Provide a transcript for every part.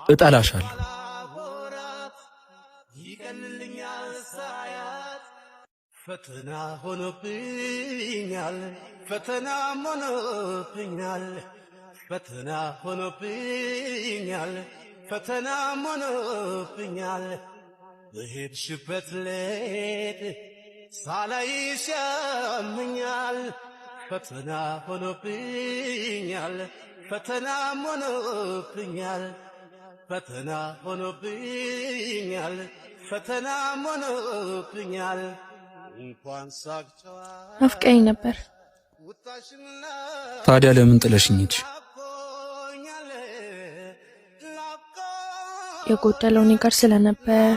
እጠላሻለሁ። ፈተና ሆኖብኛል ፈተና ሆኖብኛል ፈተና ሆኖብኛል ፈተና ሆኖብኛል በሄድሽበት ልሄድ ሳላይሽ ያመኛል ፈተና ሆኖብኛል ፈተና ሆኖብኛል ፈተና ሆኖብኛል ፈተና ሆኖብኛል አፍቀኝ ነበር። ታዲያ ለምን ጥለሽኝ ሄድሽ? የጎደለው እኔ ጋር ስለነበር።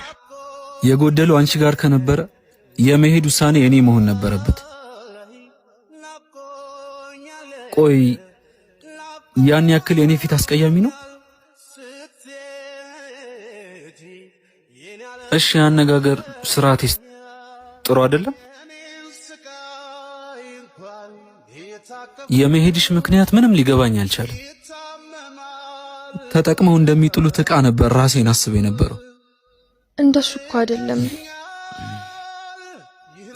የጎደለው አንቺ ጋር ከነበረ የመሄድ ውሳኔ እኔ መሆን ነበረበት። ቆይ ያን ያክል የኔ ፊት አስቀያሚ ነው? እሺ አነጋገር ስርዓቴስ ጥሩ አይደለም? የመሄድሽ ምክንያት ምንም ሊገባኝ አልቻለም። ተጠቅመው እንደሚጥሉት ዕቃ ነበር ራሴን አስቤ ነበረው። እንደሱ እኮ አይደለም።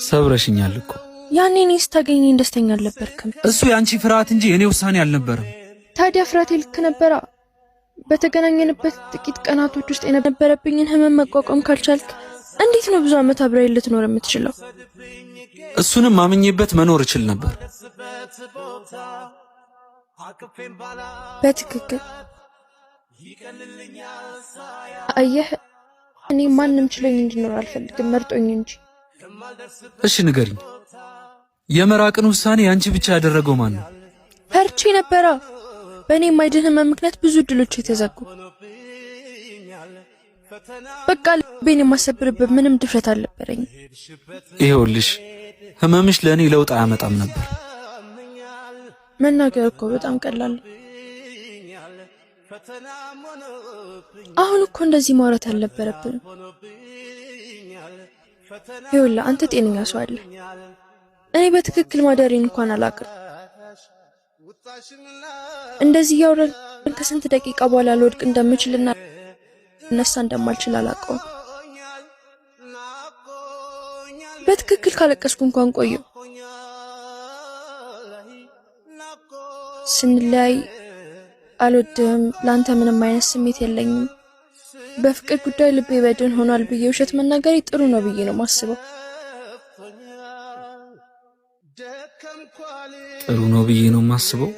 ሰብረሽኛል እኮ። ያኔ እኔ ስታገኘኝ ደስተኛ አልነበርክም። እሱ ያንቺ ፍርሃት እንጂ የኔ ውሳኔ አልነበረም። ታዲያ ፍርሃቴ ልክ ነበራ? በተገናኘንበት ጥቂት ቀናቶች ውስጥ የነበረብኝን ህመም መቋቋም ካልቻልክ እንዴት ነው ብዙ ዓመት አብረህ ልትኖር የምትችለው? እሱንም ማምኜበት መኖር እችል ነበር። በትክክል አየህ፣ እኔ ማንም ችሎኝ እንዲኖር አልፈልግም፣ መርጦኝ እንጂ። እሺ ንገሪኝ፣ የመራቅን ውሳኔ ያንቺ ብቻ ያደረገው ማን ነው? ፈርቼ ነበራ። በእኔ የማይድን ህመም ምክንያት ብዙ እድሎች የተዘጉ። በቃ ልቤን የማሰብርበት ምንም ድፍረት አልነበረኝም። ይኸውልሽ ህመምሽ ለእኔ ለውጥ አያመጣም ነበር። መናገር እኮ በጣም ቀላል። አሁን እኮ እንደዚህ ማውራት አልነበረብንም። ይኸውልህ አንተ ጤነኛ ሰው አለ። እኔ በትክክል ማደሬን እንኳን አላውቅም። እንደዚህ ያወራን ከስንት ደቂቃ በኋላ ልወድቅ እንደምችልና ነሳ እንደማልችል አላውቀውም። በትክክል ካለቀስኩ እንኳን ቆየሁ። ስንለያይ አልወድህም፣ ለአንተ ምንም አይነት ስሜት የለኝም፣ በፍቅር ጉዳይ ልቤ በድን ሆኗል ብዬ ውሸት መናገሬ ጥሩ ነው ብዬ ነው ማስበው። ጥሩ ነው ብዬ ነው ማስበው።